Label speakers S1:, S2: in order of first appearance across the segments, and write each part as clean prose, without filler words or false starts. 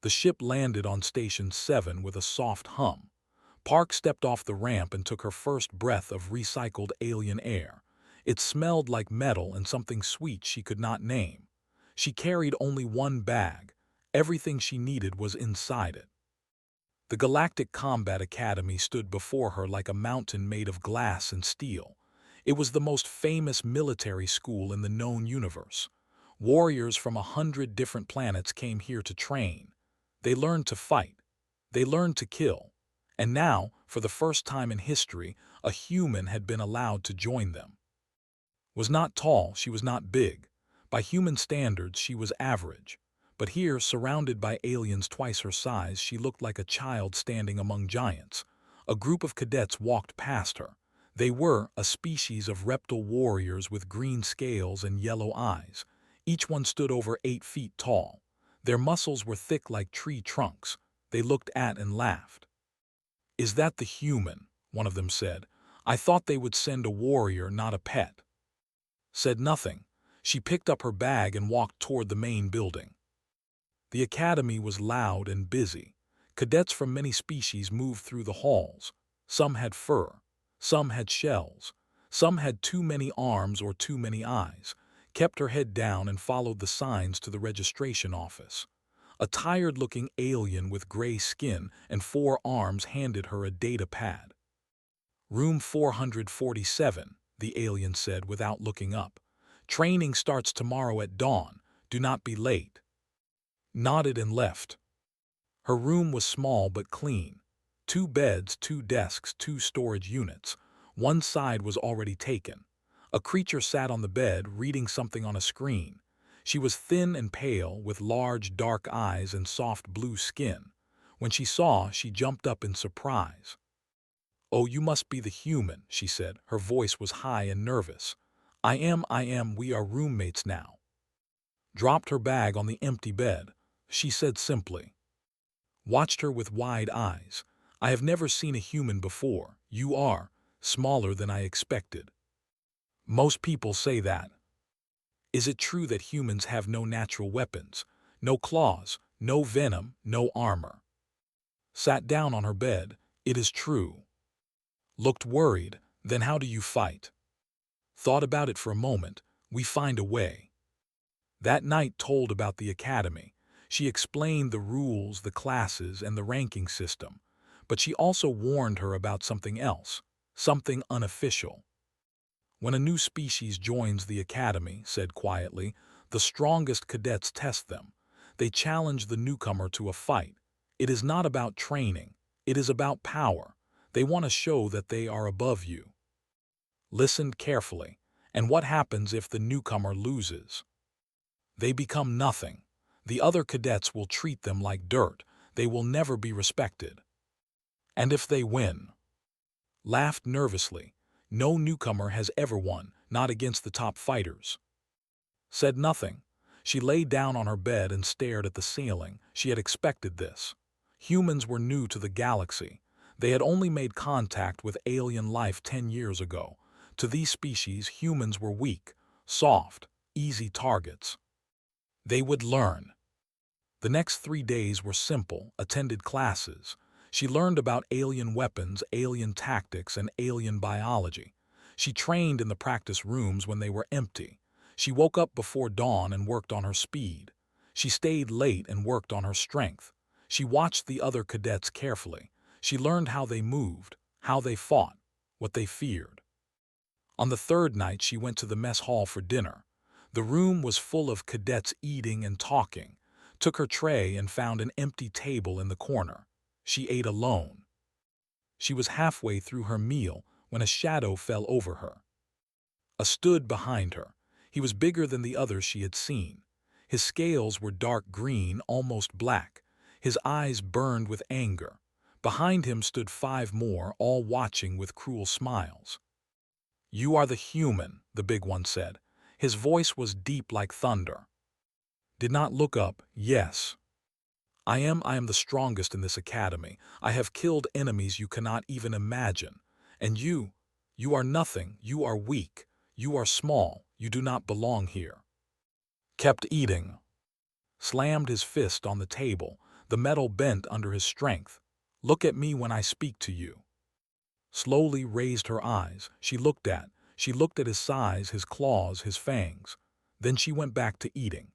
S1: The ship landed on Station 7 with a soft hum. Park stepped off the ramp and took her first breath of recycled alien air. It smelled like metal and something sweet she could not name. She carried only one bag. Everything she needed was inside it. The Galactic Combat Academy stood before her like a mountain made of glass and steel. It was the most famous military school in the known universe. Warriors from 100 different planets came here to train. They learned to fight. They learned to kill. And now, for the first time in history, a human had been allowed to join them. Was not tall, she was not big. By human standards, she was average. But here, surrounded by aliens twice her size, she looked like a child standing among giants. A group of cadets walked past her. They were a species of reptile warriors with green scales and yellow eyes. Each one stood over 8 feet tall. Their muscles were thick like tree trunks. They looked at and laughed. "Is that the human?" one of them said. "I thought they would send a warrior, not a pet." Said nothing. She picked up her bag and walked toward the main building. The academy was loud and busy. Cadets from many species moved through the halls. Some had fur. Some had shells. Some had too many arms or too many eyes, kept her head down and followed the signs to the registration office. A tired-looking alien with gray skin and 4 arms handed her a data pad. "Room 447, the alien said without looking up. "Training starts tomorrow at dawn. Do not be late." Nodded and left. Her room was small but clean. 2 beds, 2 desks, 2 storage units. One side was already taken. A creature sat on the bed, reading something on a screen. She was thin and pale, with large, dark eyes and soft blue skin. When she saw, she jumped up in surprise. "Oh, you must be the human," she said. Her voice was high and nervous. I am, we are roommates now." Dropped her bag on the empty bed. She said simply. Watched her with wide eyes. "I have never seen a human before. You are smaller than I expected." "Most people say that." "Is it true that humans have no natural weapons? No claws, no venom, no armor?" Sat down on her bed. "It is true." Looked worried. "Then how do you fight?" Thought about it for a moment. "We find a way." That night told about the academy. She explained the rules, the classes, and the ranking system. But she also warned her about something else, something unofficial. "When a new species joins the academy," said quietly, "the strongest cadets test them. They challenge the newcomer to a fight. It is not about training. It is about power. They want to show that they are above you." Listened carefully. "And what happens if the newcomer loses?" "They become nothing. The other cadets will treat them like dirt. They will never be respected." "And if they win?" Laughed nervously. "No newcomer has ever won, not against the top fighters." Said nothing. She lay down on her bed and stared at the ceiling. She had expected this. Humans were new to the galaxy. They had only made contact with alien life 10 years ago. To these species, humans were weak, soft, easy targets. They would learn. The next 3 days were simple, attended classes. She learned about alien weapons, alien tactics, and alien biology. She trained in the practice rooms when they were empty. She woke up before dawn and worked on her speed. She stayed late and worked on her strength. She watched the other cadets carefully. She learned how they moved, how they fought, what they feared. On the 3rd night, she went to the mess hall for dinner. The room was full of cadets eating and talking. Took her tray and found an empty table in the corner. She ate alone. She was halfway through her meal when a shadow fell over her. Stood behind her. He was bigger than the others she had seen. His scales were dark green, almost black. His eyes burned with anger. Behind him stood 5 more, all watching with cruel smiles. "You are the human," the big one said. His voice was deep like thunder. Did not look up. "Yes. I am the strongest in this academy. I have killed enemies you cannot even imagine. And you are nothing. You are weak. You are small. You do not belong here." Kept eating. Slammed his fist on the table. The metal bent under his strength. "Look at me when I speak to you." Slowly raised her eyes. She looked at his size, his claws, his fangs. Then she went back to eating.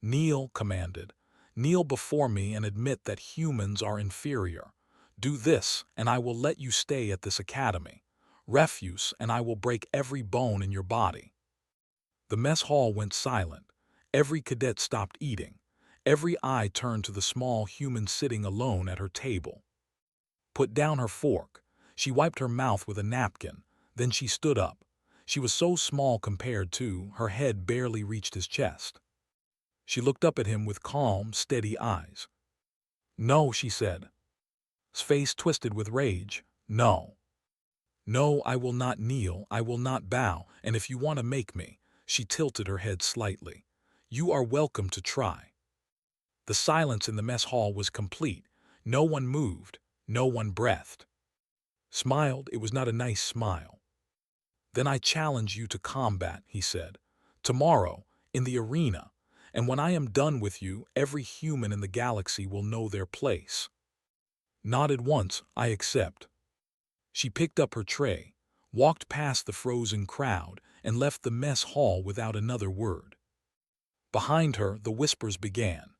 S1: "Kneel," commanded. "Kneel before me and admit that humans are inferior. Do this, and I will let you stay at this academy. Refuse, and I will break every bone in your body." The mess hall went silent. Every cadet stopped eating. Every eye turned to the small human sitting alone at her table. Put down her fork. She wiped her mouth with a napkin. Then she stood up. She was so small compared to, her head barely reached his chest. She looked up at him with calm, steady eyes. "No," she said. His face twisted with rage. "No. No, I will not kneel, I will not bow, and if you want to make me," she tilted her head slightly, "you are welcome to try." The silence in the mess hall was complete. No one moved, no one breathed. Smiled, it was not a nice smile. "Then I challenge you to combat," he said. "Tomorrow, in the arena, and when I am done with you, every human in the galaxy will know their place." Nodded once, "I accept." She picked up her tray, walked past the frozen crowd, and left the mess hall without another word. Behind her, the whispers began.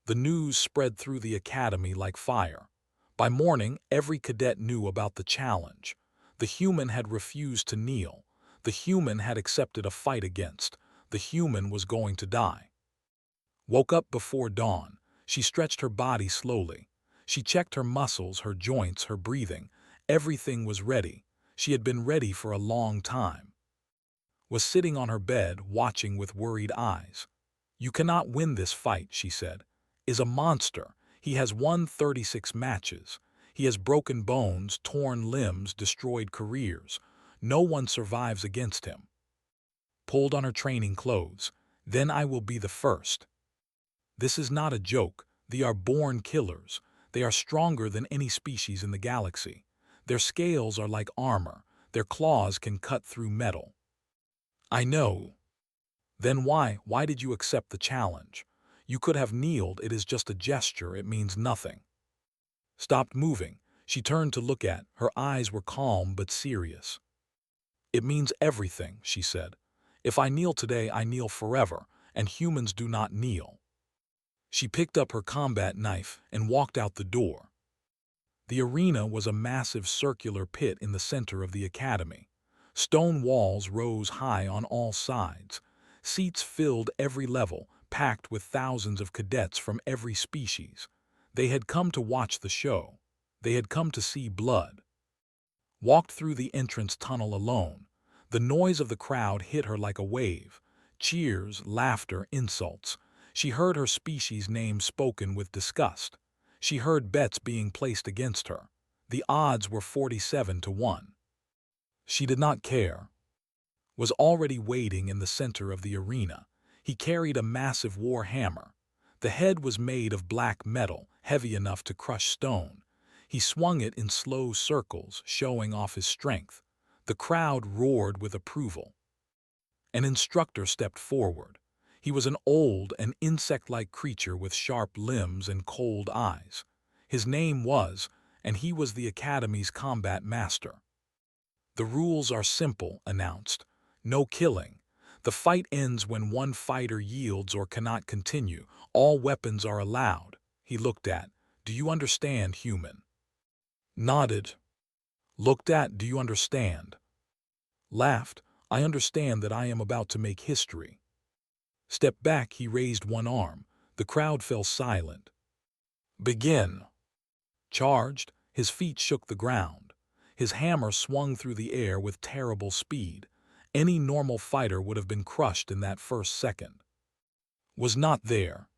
S1: The news spread through the academy like fire. By morning, every cadet knew about the challenge. The human had refused to kneel. The human had accepted a fight against. The human was going to die. Woke up before dawn. She stretched her body slowly. She checked her muscles, her joints, her breathing. Everything was ready. She had been ready for a long time. Was sitting on her bed, watching with worried eyes. "You cannot win this fight," she said. "Is a monster. He has won 36 matches. He has broken bones, torn limbs, destroyed careers. No one survives against him." Pulled on her training clothes. "Then I will be the first." This is not a joke. They are born killers. They are stronger than any species in the galaxy. Their scales are like armor. Their claws can cut through metal. "I know." "Then why did you accept the challenge? You could have kneeled, it is just a gesture, it means nothing." Stopped moving. She turned to look at, her eyes were calm but serious. "It means everything," she said. "If I kneel today, I kneel forever, and humans do not kneel." She picked up her combat knife and walked out the door. The arena was a massive circular pit in the center of the academy. Stone walls rose high on all sides. Seats filled every level, packed with thousands of cadets from every species. They had come to watch the show. They had come to see blood. Walked through the entrance tunnel alone. The noise of the crowd hit her like a wave. Cheers, laughter, insults. She heard her species name spoken with disgust. She heard bets being placed against her. The odds were 47-1. She did not care. Was already waiting in the center of the arena. He carried a massive war hammer. The head was made of black metal, heavy enough to crush stone. He swung it in slow circles, showing off his strength. The crowd roared with approval. An instructor stepped forward. He was an old and insect-like creature with sharp limbs and cold eyes. His name was, and he was the Academy's combat master. "The rules are simple," announced. "No killing. The fight ends when one fighter yields or cannot continue. All weapons are allowed." He looked at, "Do you understand, human?" Nodded. Looked at, "Do you understand?" Laughed, "I understand that I am about to make history." Stepped back, he raised one arm. The crowd fell silent. "Begin." Charged, his feet shook the ground. His hammer swung through the air with terrible speed. Any normal fighter would have been crushed in that first second. Was not there.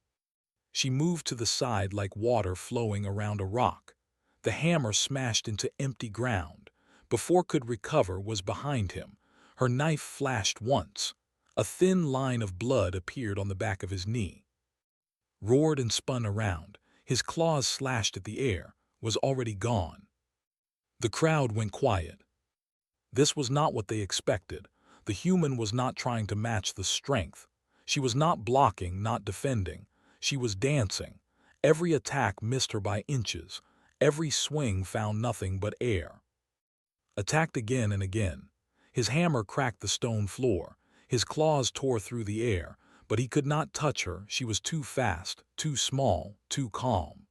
S1: She moved to the side like water flowing around a rock. The hammer smashed into empty ground. Before could recover was behind him. Her knife flashed once. A thin line of blood appeared on the back of his knee. Roared and spun around. His claws slashed at the air, was already gone. The crowd went quiet. This was not what they expected. The human was not trying to match the strength. She was not blocking, not defending. She was dancing. Every attack missed her by inches. Every swing found nothing but air. Attacked again and again. His hammer cracked the stone floor. His claws tore through the air, but he could not touch her. She was too fast, too small, too calm.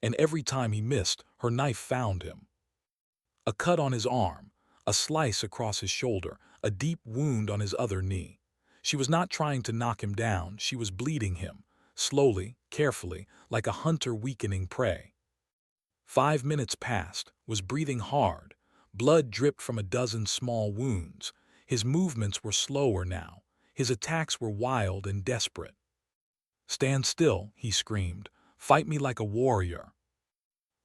S1: And every time he missed, her knife found him. A cut on his arm, a slice across his shoulder, a deep wound on his other knee. She was not trying to knock him down, she was bleeding him, slowly, carefully, like a hunter weakening prey. 5 minutes passed, was breathing hard. Blood dripped from a dozen small wounds. His movements were slower now. His attacks were wild and desperate. "Stand still," he screamed. "Fight me like a warrior."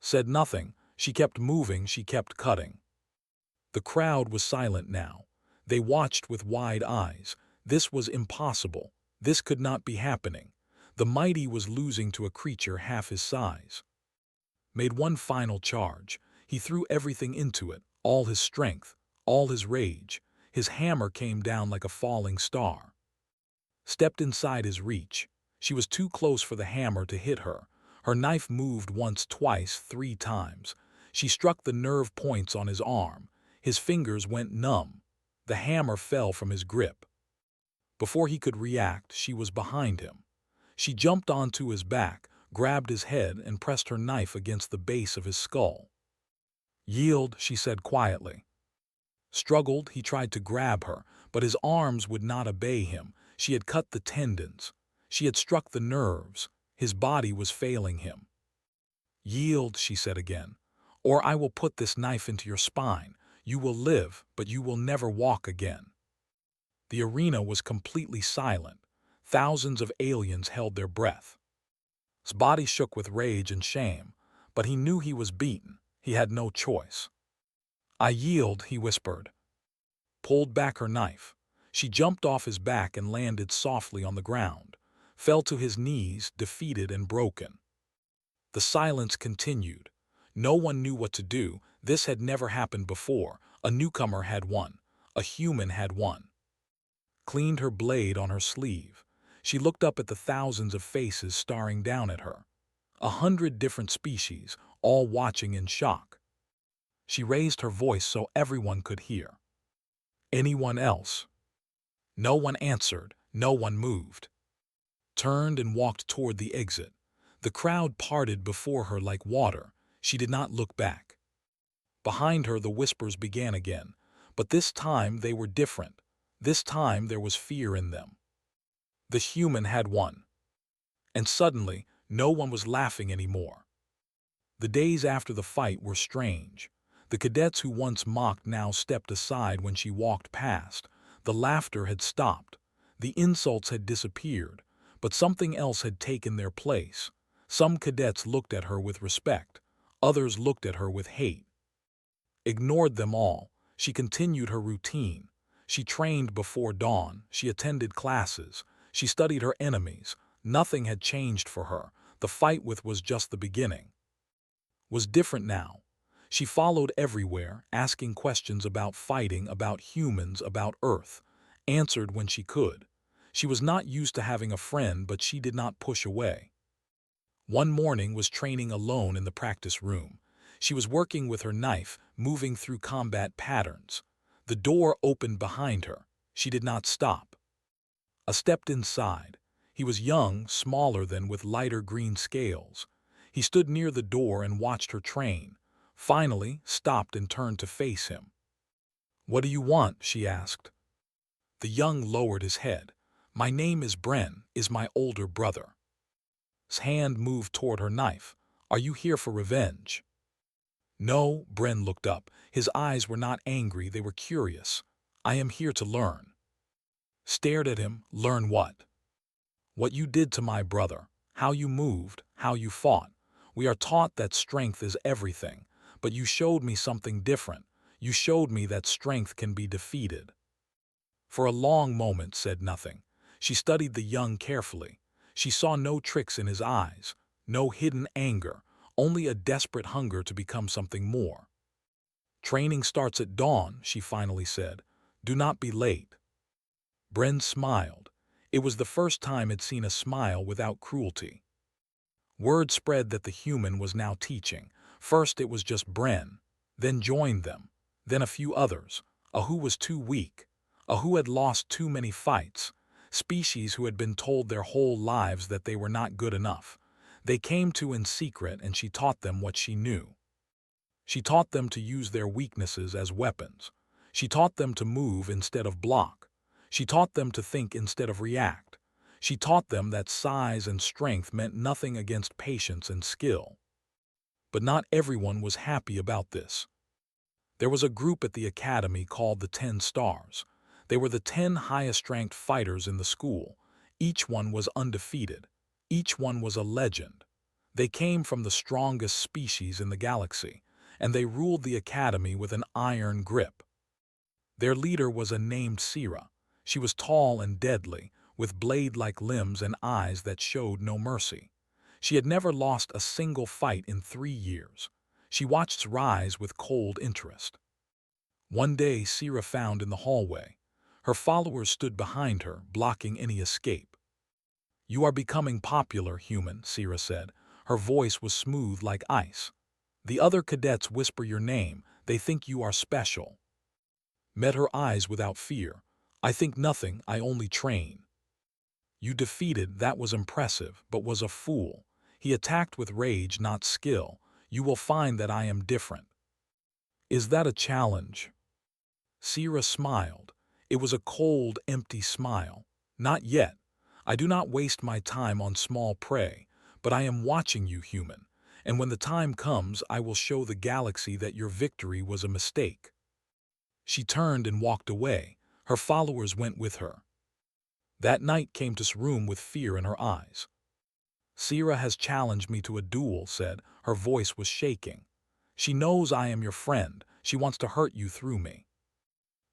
S1: Said nothing. She kept moving, she kept cutting. The crowd was silent now. They watched with wide eyes. This was impossible. This could not be happening. The mighty was losing to a creature half his size. Made one final charge. He threw everything into it, all his strength, all his rage. His hammer came down like a falling star. Stepped inside his reach. She was too close for the hammer to hit her. Her knife moved once, twice, 3 times. She struck the nerve points on his arm. His fingers went numb. The hammer fell from his grip. Before he could react, she was behind him. She jumped onto his back, grabbed his head, and pressed her knife against the base of his skull. "Yield," she said quietly. Struggled, he tried to grab her, but his arms would not obey him. She had cut the tendons. She had struck the nerves. His body was failing him. "Yield," she said again, "or I will put this knife into your spine. You will live, but you will never walk again." The arena was completely silent. Thousands of aliens held their breath. His body shook with rage and shame, but he knew he was beaten. He had no choice. "I yield," he whispered. Pulled back her knife. She jumped off his back and landed softly on the ground, fell to his knees, defeated and broken. The silence continued. No one knew what to do. This had never happened before. A newcomer had won. A human had won. Cleaned her blade on her sleeve. She looked up at the thousands of faces staring down at her. 100 different species, all watching in shock. She raised her voice so everyone could hear. "Anyone else?" No one answered. No one moved. Turned and walked toward the exit. The crowd parted before her like water. She did not look back. Behind her the whispers began again, but this time they were different. This time there was fear in them. The human had won. And suddenly, no one was laughing anymore. The days after the fight were strange. The cadets who once mocked now stepped aside when she walked past. The laughter had stopped. The insults had disappeared, but something else had taken their place. Some cadets looked at her with respect. Others looked at her with hate. Ignored them all. She continued her routine. She trained before dawn. She attended classes. She studied her enemies. Nothing had changed for her. The fight was just the beginning. Was different now. She followed everywhere, asking questions about fighting, about humans, about Earth. Answered when she could. She was not used to having a friend, but she did not push away. One morning was training alone in the practice room. She was working with her knife, moving through combat patterns. The door opened behind her. She did not stop. Stepped inside. He was young, smaller than, with lighter green scales. He stood near the door and watched her train. Finally, stopped and turned to face him. "What do you want?" she asked. The young lowered his head. "My name is Bren, is my older brother." His hand moved toward her knife. "Are you here for revenge?" "No," Bren looked up. His eyes were not angry, they were curious. "I am here to learn." Stared at him. "Learn what?" "What you did to my brother. How you moved, how you fought. We are taught that strength is everything, but you showed me something different. You showed me that strength can be defeated." For a long moment said nothing. She studied the young carefully. She saw no tricks in his eyes, no hidden anger, only a desperate hunger to become something more. "Training starts at dawn," she finally said. "Do not be late." Bren smiled. It was the first time he'd seen a smile without cruelty. Word spread that the human was now teaching. First it was just Bren, then joined them, then a few others. A who was too weak, a who had lost too many fights, species who had been told their whole lives that they were not good enough. They came to in secret, and she taught them what she knew. She taught them to use their weaknesses as weapons. She taught them to move instead of block. She taught them to think instead of react. She taught them that size and strength meant nothing against patience and skill. But not everyone was happy about this. There was a group at the academy called the 10 Stars. They were the 10 highest-ranked fighters in the school. Each one was undefeated. Each one was a legend. They came from the strongest species in the galaxy, and they ruled the academy with an iron grip. Their leader was a named Sira. She was tall and deadly, with blade-like limbs and eyes that showed no mercy. She had never lost a single fight in 3 years. She watched Rise with cold interest. One day, Sira found in the hallway. Her followers stood behind her, blocking any escape. "You are becoming popular, human," Sira said. Her voice was smooth like ice. "The other cadets whisper your name. They think you are special." Met her eyes without fear. "I think nothing, I only train." "You defeated, that was impressive, but was a fool. He attacked with rage, not skill. You will find that I am different." "Is that a challenge?" Sira smiled. It was a cold, empty smile. "Not yet. I do not waste my time on small prey, but I am watching you, human, and when the time comes, I will show the galaxy that your victory was a mistake." She turned and walked away. Her followers went with her. That night came to room with fear in her eyes. "Sira has challenged me to a duel," said. Her voice was shaking. "She knows I am your friend. She wants to hurt you through me."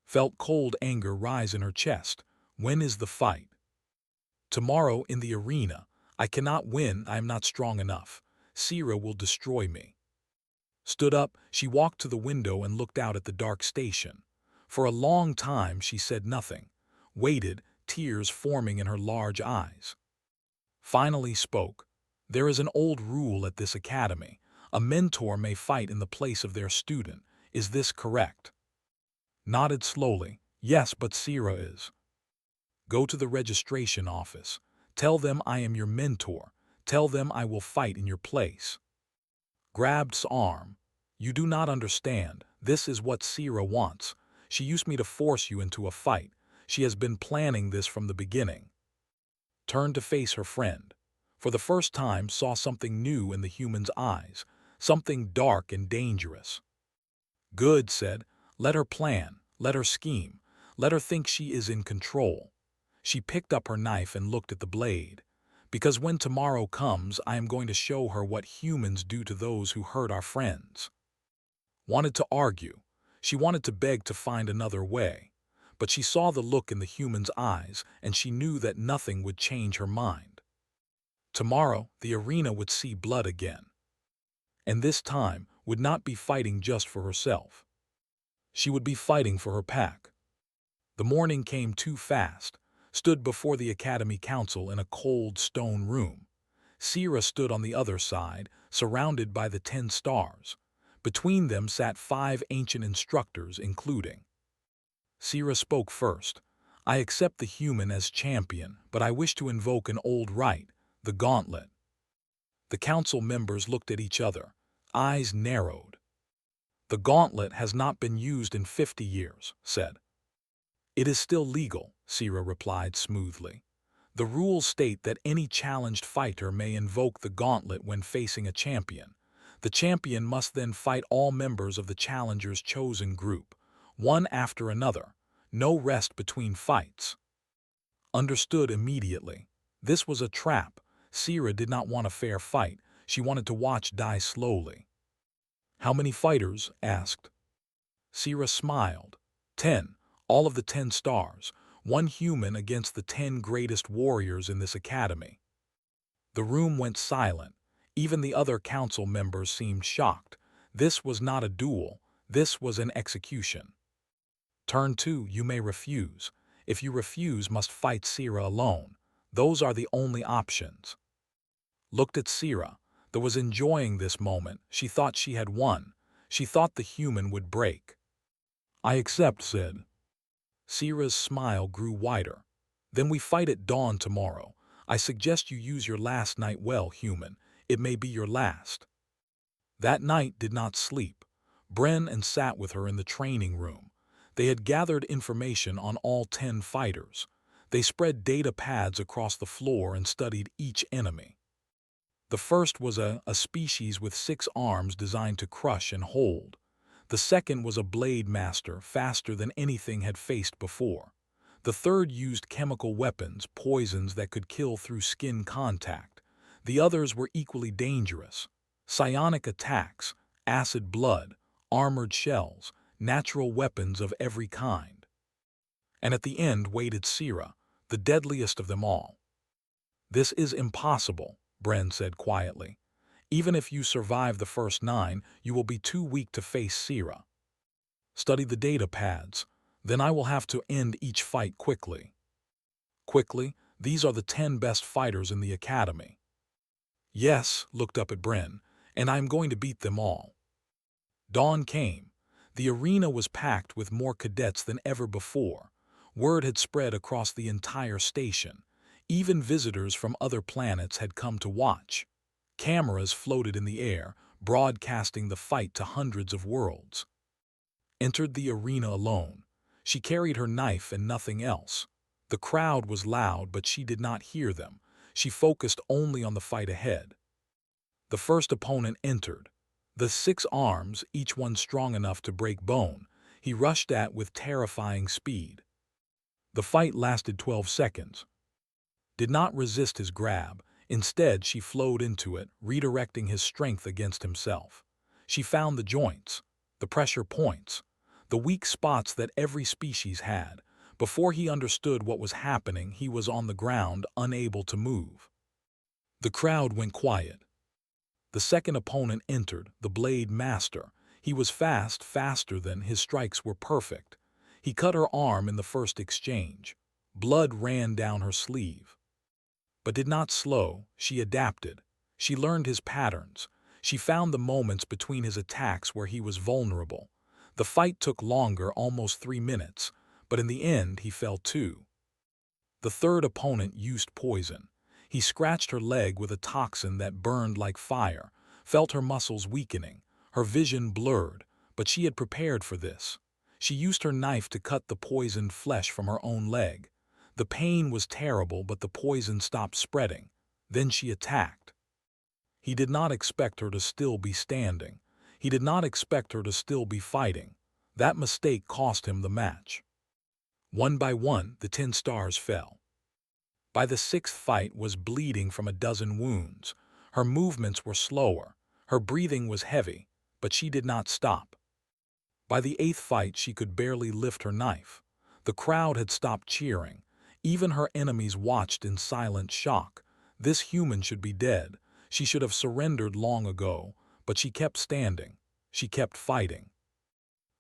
S1: Felt cold anger rise in her chest. "When is the fight?" "Tomorrow in the arena. I cannot win, I am not strong enough. Sira will destroy me." Stood up, she walked to the window and looked out at the dark station. For a long time she said nothing, waited, tears forming in her large eyes. Finally spoke. "There is an old rule at this academy. A mentor may fight in the place of their student. Is this correct?" Nodded slowly. "Yes, but Sira is." "Go to the registration office. Tell them I am your mentor. Tell them I will fight in your place." Grabbed's arm. "You do not understand. This is what Sira wants. She used me to force you into a fight. She has been planning this from the beginning." Turned to face her friend. For the first time saw something new in the human's eyes, something dark and dangerous. "Good," said. "Let her plan. Let her scheme. Let her think she is in control." She picked up her knife and looked at the blade. "Because when tomorrow comes, I am going to show her what humans do to those who hurt our friends." Wanted to argue. She wanted to beg to find another way. But she saw the look in the human's eyes, and she knew that nothing would change her mind. Tomorrow, the arena would see blood again. And this time would not be fighting just for herself. She would be fighting for her pack. The morning came too fast. Stood before the Academy Council in a cold stone room. Sira stood on the other side, surrounded by the 10 stars. Between them sat 5 ancient instructors, including. Sira spoke first. "I accept the human as champion, but I wish to invoke an old right, the gauntlet." The council members looked at each other. Eyes narrowed. "The gauntlet has not been used in 50 years, said. "It is still legal," Sira replied smoothly. "The rules state that any challenged fighter may invoke the gauntlet when facing a champion. The champion must then fight all members of the challenger's chosen group, one after another. No rest between fights." Understood immediately. This was a trap. Sira did not want a fair fight. She wanted to watch die slowly. "How many fighters?" asked. Sira smiled. 10. All of the 10 stars. 1 human against the 10 greatest warriors in this academy. The room went silent. Even the other council members seemed shocked. This was not a duel. This was an execution. Turn 2, you may refuse. If you refuse, must fight Sira alone. Those are the only options. looked at Sira, that was enjoying this moment. She thought she had won. She thought the human would break. "I accept," said. Sira's smile grew wider. "Then we fight at dawn tomorrow. I suggest you use your last night well, human. It may be your last." That night did not sleep. Bren and sat with her in the training room. They had gathered information on all 10 fighters. They spread data pads across the floor and studied each enemy. The first was a species with 6 arms designed to crush and hold. The second was a blade master, faster than anything had faced before. The third used chemical weapons, poisons that could kill through skin contact. The others were equally dangerous. Psionic attacks, acid blood, armored shells, natural weapons of every kind. And at the end waited Sira, the deadliest of them all. "This is impossible," Bren said quietly. "Even if you survive the first 9, you will be too weak to face Sira. Study the data pads. Then I will have to end each fight quickly." "Quickly? These are the 10 best fighters in the academy." "Yes," looked up at Bren, "and I am going to beat them all." Dawn came. The arena was packed with more cadets than ever before. Word had spread across the entire station. Even visitors from other planets had come to watch. Cameras floated in the air, broadcasting the fight to hundreds of worlds. Entered the arena alone. She carried her knife and nothing else. The crowd was loud, but she did not hear them. She focused only on the fight ahead. The first opponent entered. The 6 arms, each one strong enough to break bone, he rushed at with terrifying speed. The fight lasted 12 seconds. Did not resist his grab. Instead, she flowed into it, redirecting his strength against himself. She found the joints, the pressure points, the weak spots that every species had. Before he understood what was happening, he was on the ground, unable to move. The crowd went quiet. The second opponent entered, the Blade Master. He was fast, faster than his strikes were perfect. He cut her arm in the first exchange. Blood ran down her sleeve. But did not slow. She adapted. She learned his patterns. She found the moments between his attacks where he was vulnerable. The fight took longer, almost 3 minutes, but in the end he fell too. The third opponent used poison. He scratched her leg with a toxin that burned like fire, felt her muscles weakening, her vision blurred, but she had prepared for this. She used her knife to cut the poisoned flesh from her own leg. The pain was terrible, but the poison stopped spreading. Then she attacked. He did not expect her to still be standing. He did not expect her to still be fighting. That mistake cost him the match. One by one, the 10 stars fell. By the 6th fight was bleeding from a dozen wounds. Her movements were slower. Her breathing was heavy, but she did not stop. By the 8th fight, she could barely lift her knife. The crowd had stopped cheering. Even her enemies watched in silent shock. This human should be dead. She should have surrendered long ago, but she kept standing. She kept fighting.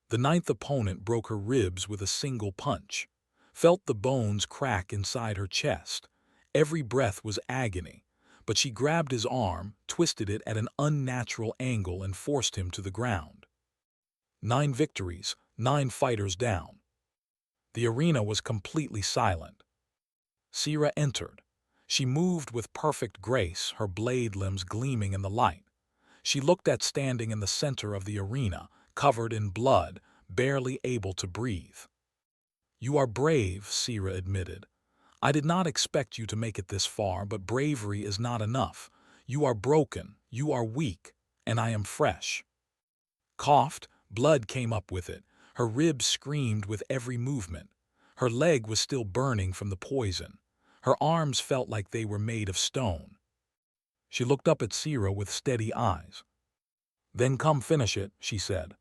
S1: The 9th opponent broke her ribs with a single punch. Felt the bones crack inside her chest. Every breath was agony, but she grabbed his arm, twisted it at an unnatural angle, and forced him to the ground. 9 victories, 9 fighters down. The arena was completely silent. Sira entered. She moved with perfect grace, her blade limbs gleaming in the light. She looked at standing in the center of the arena, covered in blood, barely able to breathe. "You are brave," Sira admitted. "I did not expect you to make it this far, but bravery is not enough. You are broken, you are weak, and I am fresh." Coughed, blood came up with it. Her ribs screamed with every movement. Her leg was still burning from the poison. Her arms felt like they were made of stone. She looked up at Sira with steady eyes. "Then come finish it," she said.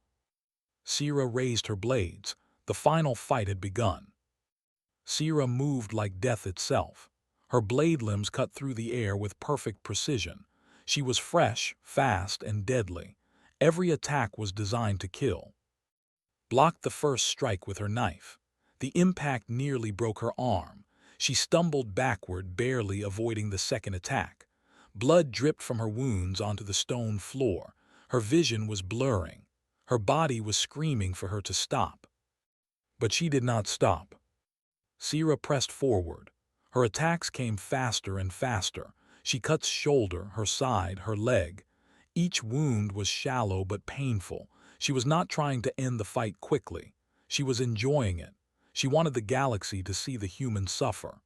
S1: Sira raised her blades. The final fight had begun. Sira moved like death itself. Her blade limbs cut through the air with perfect precision. She was fresh, fast, and deadly. Every attack was designed to kill. Blocked the first strike with her knife. The impact nearly broke her arm. She stumbled backward, barely avoiding the second attack. Blood dripped from her wounds onto the stone floor. Her vision was blurring. Her body was screaming for her to stop. But she did not stop. Sira pressed forward. Her attacks came faster and faster. She cut shoulder, her side, her leg. Each wound was shallow but painful. She was not trying to end the fight quickly. She was enjoying it. She wanted the galaxy to see the humans suffer.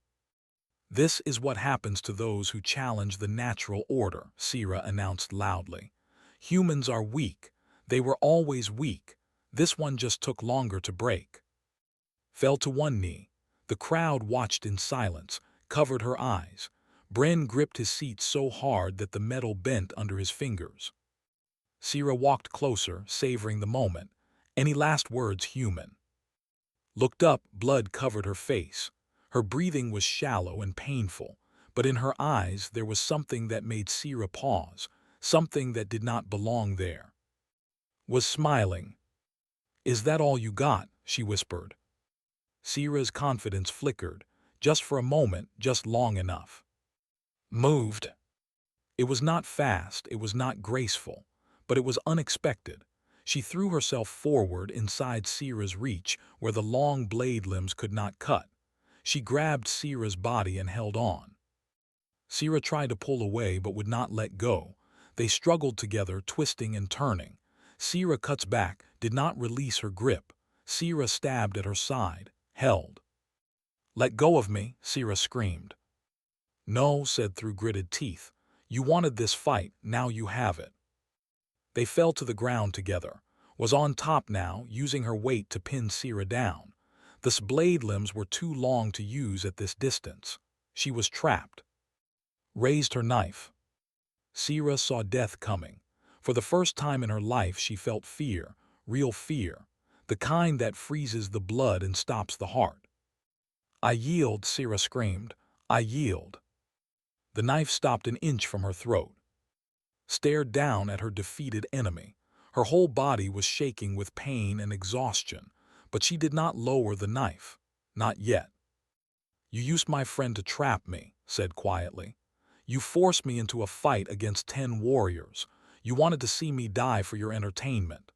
S1: "This is what happens to those who challenge the natural order," Sira announced loudly. "Humans are weak. They were always weak. This one just took longer to break." Fell to one knee. The crowd watched in silence, covered her eyes. Bren gripped his seat so hard that the metal bent under his fingers. Sira walked closer, savoring the moment. Any last words, human? Looked up, blood covered her face. Her breathing was shallow and painful, but in her eyes there was something that made Sira pause, something that did not belong there. Was smiling. "Is that all you got?" she whispered. Sira's confidence flickered, just for a moment, just long enough. Moved. It was not fast, it was not graceful, but it was unexpected. She threw herself forward inside Sira's reach, where the long blade limbs could not cut. She grabbed Sira's body and held on. Sira tried to pull away but would not let go. They struggled together, twisting and turning. Sira cuts back, did not release her grip. Sira stabbed at her side, held. "Let go of me," Sira screamed. "No," said through gritted teeth. "You wanted this fight, now you have it." They fell to the ground together. Was on top now, using her weight to pin Sira down. The blade limbs were too long to use at this distance. She was trapped. Raised her knife. Sira saw death coming. For the first time in her life she felt fear, real fear, the kind that freezes the blood and stops the heart. "I yield," Sira screamed. "I yield." The knife stopped an inch from her throat. Stared down at her defeated enemy. Her whole body was shaking with pain and exhaustion, but she did not lower the knife. Not yet. "You used my friend to trap me," said quietly. "You forced me into a fight against 10 warriors. You wanted to see me die for your entertainment."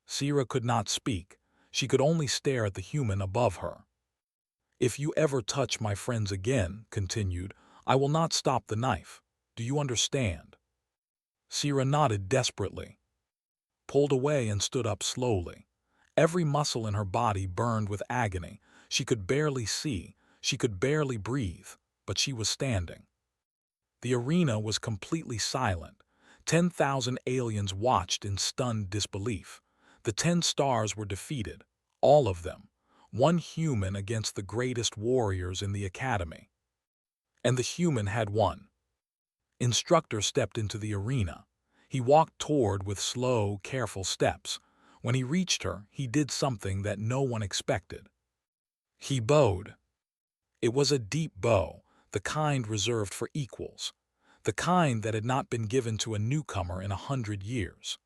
S1: Sira could not speak. She could only stare at the human above her. "If you ever touch my friends again," continued, "I will not stop the knife. Do you understand?" Sira nodded desperately. Pulled away and stood up slowly. Every muscle in her body burned with agony. She could barely see, she could barely breathe, but she was standing. The arena was completely silent. 10,000 aliens watched in stunned disbelief. The 10 stars were defeated, all of them. One human against the greatest warriors in the academy. And the human had won. Instructor stepped into the arena. He walked toward with slow, careful steps. When he reached her, he did something that no one expected. He bowed. It was a deep bow, the kind reserved for equals, the kind that had not been given to a newcomer in 100 years.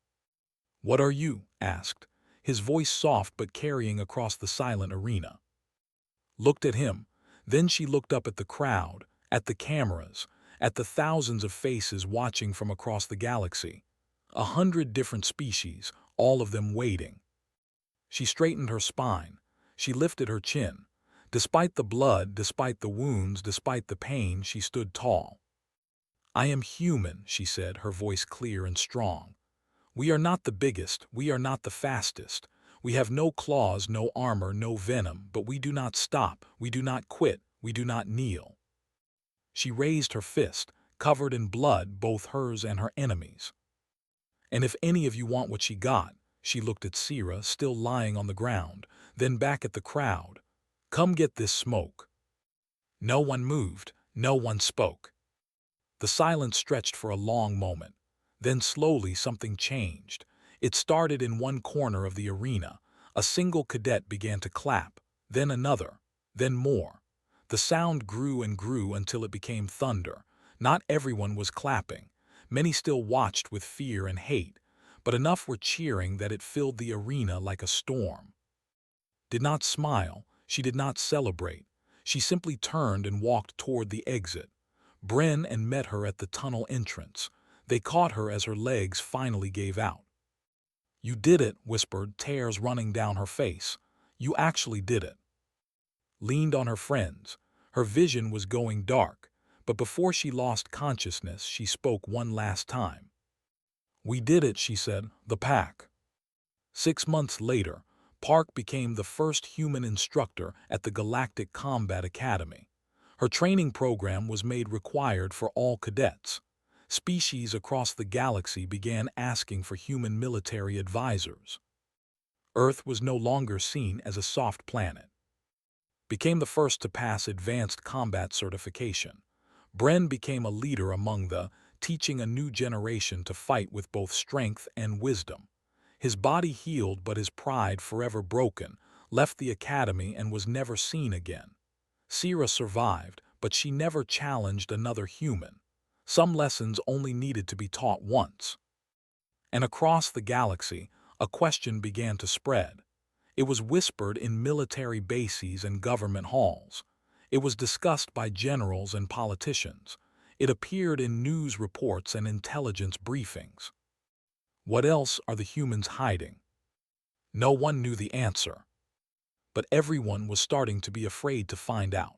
S1: "What are you?" asked, his voice soft but carrying across the silent arena. Looked at him, then she looked up at the crowd, at the cameras, at the thousands of faces watching from across the galaxy. 100 different species, all of them waiting. She straightened her spine. She lifted her chin. Despite the blood, despite the wounds, despite the pain, she stood tall. "I am human," she said, her voice clear and strong. "We are not the biggest, we are not the fastest. We have no claws, no armor, no venom, but we do not stop, we do not quit, we do not kneel." She raised her fist, covered in blood, both hers and her enemies. "And if any of you want what she got," she looked at Sira, still lying on the ground, then back at the crowd, "come get this smoke." No one moved, no one spoke. The silence stretched for a long moment. Then slowly something changed. It started in one corner of the arena. A single cadet began to clap, then another, then more. The sound grew and grew until it became thunder. Not everyone was clapping. Many still watched with fear and hate, but enough were cheering that it filled the arena like a storm. Did not smile, she did not celebrate. She simply turned and walked toward the exit. Bren and met her at the tunnel entrance. They caught her as her legs finally gave out. "You did it," whispered, tears running down her face. "You actually did it." Leaned on her friends. Her vision was going dark, but before she lost consciousness, she spoke one last time. "We did it," she said, "the pack." 6 months later, Park became the first human instructor at the Galactic Combat Academy. Her training program was made required for all cadets. Species across the galaxy began asking for human military advisors. Earth was no longer seen as a soft planet. Became the first to pass advanced combat certification. Bren became a leader among the, teaching a new generation to fight with both strength and wisdom. His body healed, but his pride, forever broken, left the academy and was never seen again. Sira survived, but she never challenged another human. Some lessons only needed to be taught once. And across the galaxy, a question began to spread. It was whispered in military bases and government halls. It was discussed by generals and politicians. It appeared in news reports and intelligence briefings. What else are the humans hiding? No one knew the answer. But everyone was starting to be afraid to find out.